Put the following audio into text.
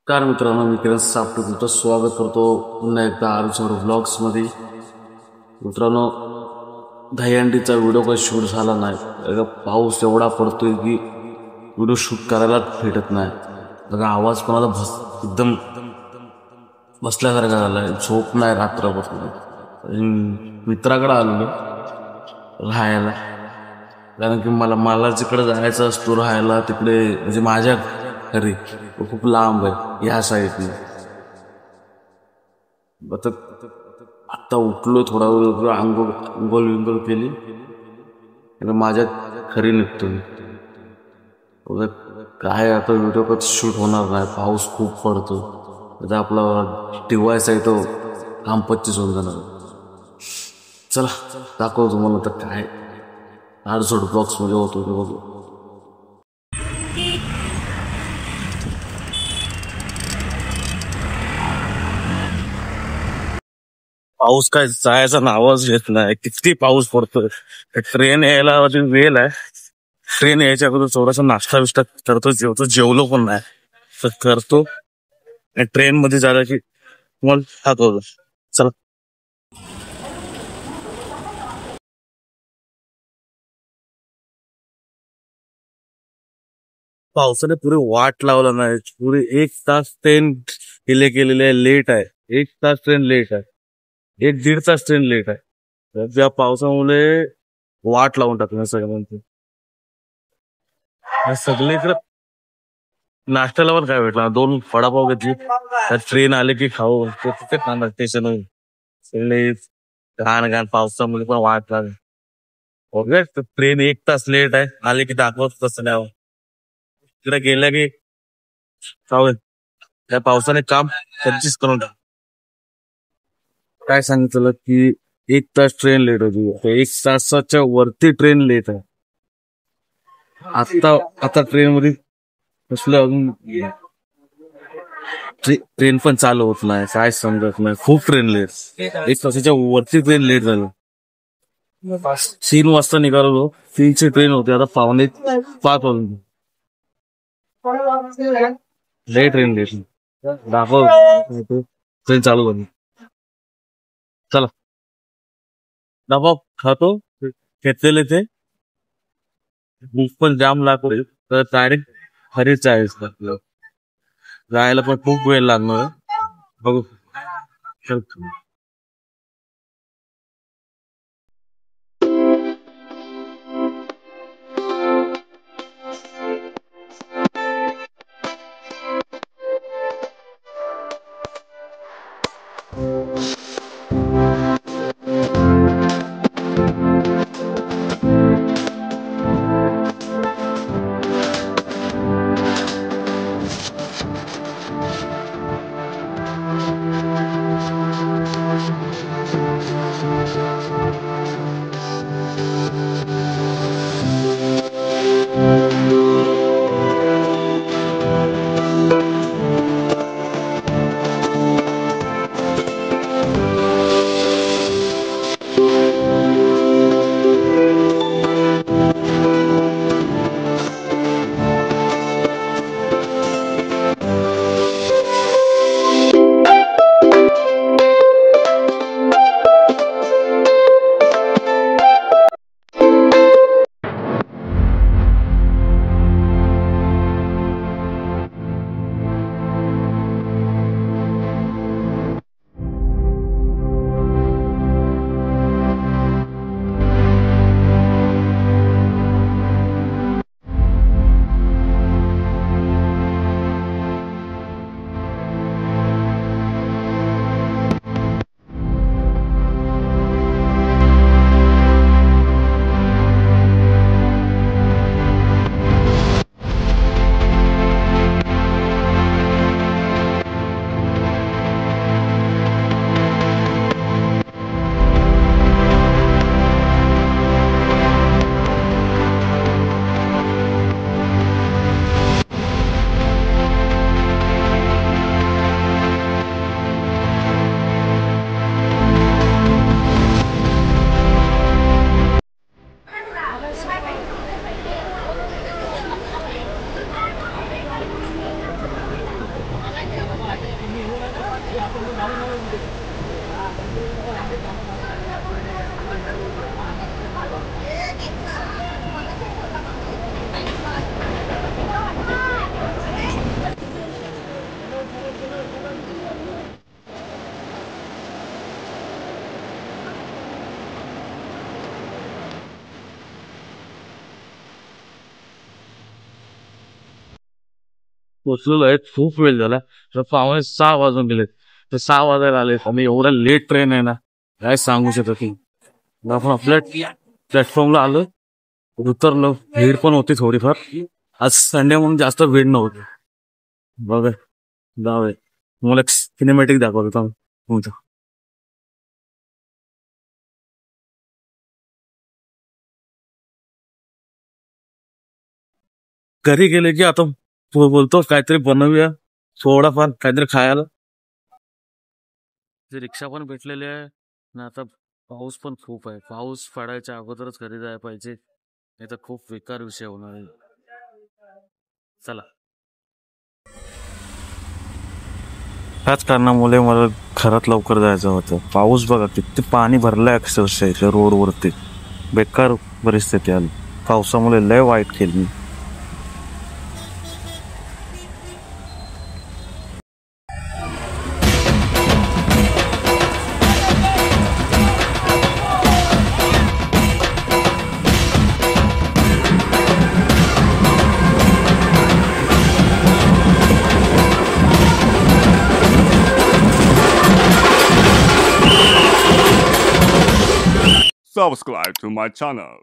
Car मित्रांनो, मी किरण सापटे तुमचं स्वागत करतो पुन्हा एकदा आरुचवर ब्लॉग्समध्ये. मित्रांनो, दहीहंडीचा व्हिडिओ काही शूट झाला नाही. पाऊस एवढा पडतोय की व्हिडिओ शूट करायला भेटत नाही. बघा, आवाज कोणाला एकदम बसल्यासारखा झालाय. झोप नाही रात्रभर. मित्राकडे आलेलो राहायला, कारण की मला जिकडे जायचं असतो राहायला तिकडे, म्हणजे माझ्या घरी खूप लांब आहे ह्या साईडने. आता आता उठलो, थोडा वेळ आंघोळ विंघोळ केली, माझ्या घरी निघतो. काय आता व्हिडिओ कधी शूट होणार नाही, पाऊस खूप पडतो. आता आपला डिव्हाइस आहे तो काम 25 होऊन जाणार. चला दाखवतो तुम्हाला तर काय आरसोड ब्लॉक्स मध्ये होतो ते बघू. पाऊस काय जायचा नावच घेत नाही. किती पाऊस पडतोय. ट्रेन यायला अजून वेळ आहे. ट्रेन यायच्या अगोदर थोडासा नाश्ता बिष्टा करतो, जेवलो पण नाही तर करतो. ट्रेन मध्ये झाला की तुम्हाला दाखवतो. चला. पावसाने पुरे वाट लावला नाही. पुरे 1 तास ट्रेन डिले केलेले आहे, लेट आहे. 1 तास ट्रेन लेट आहे. 1-1.5 तास ट्रेन लेट आहे. तर त्या पावसामुळे वाट लावून टाकणार सगळ्यांची. सगळे इकडे नाश्त्याला पण काय भेटला, 2 वडापाव घेतली. ट्रेन आले की खाऊ तिथे खाणार स्टेशन. सगळे घाण घाण पावसामुळे पण वाट लागली. ओके, ट्रेन 1 तास लेट आहे. आले की दाखवत तसं नाही. तिकडे गेल्या की चालेल. त्या पावसाने काम पंचवीस करून टाक. काय सांगितलं की 1 तास ट्रेन लेट होती. 1 तासाच्या वरती ट्रेन लेट आहे. आता ट्रेन मध्ये कसलं अजून ट्रेन पण चालू होत नाही. काय समजत नाही, खूप ट्रेन लेट. 1 तासाच्या वरती ट्रेन लेट झालं. 3 वाजता निघालो, 3ची ट्रेन होती, आता 4:45 वाजून. लेट ट्रेन लेट दाखव. ट्रेन चालू होती. चला डबा खातो. घेतलेले ते भूक पण जाम लागते, तर डायरेक्ट घरीच जायचं. जायला पण खूप वेळ लागणार. बघू. पोचलेलो आहे, खूप वेळ झाला. तर पावणे 6 वाजून गेलेत. तर 6 वाजायला आले आणि एवढा लेट ट्रेन आहे ना, काय सांगू शकत नाही. मग आपण आपल्या प्लॅटफॉर्मला आलो, उतरलो. भीड पण होती थोडीफार. आज संडे म्हणून जास्त भीड नव्हती. बघा, जाऊया. तुम्हाला एक सिनेमॅटिक दाखवतो थांब. तुमचं घरी गेले की आता बोलतो काहीतरी बनवूया, थोडाफार काहीतरी खायला. ते रिक्षा पण भेटलेली आहे आणि आता पाऊस पण खूप आहे. पाऊस पडायच्या अगोदरच घरी जायला पाहिजे, नाही तर खूप बेकार विषय होणार आहे. चला. ह्याच कारणामुळे मला घरात लवकर जायचं होतं. पाऊस बघा किती पाणी भरलंय अक्षरशः रोडवरती. बेकार परिस्थिती आली. पावसामुळे लय वाईट केली. Subscribe to my channel.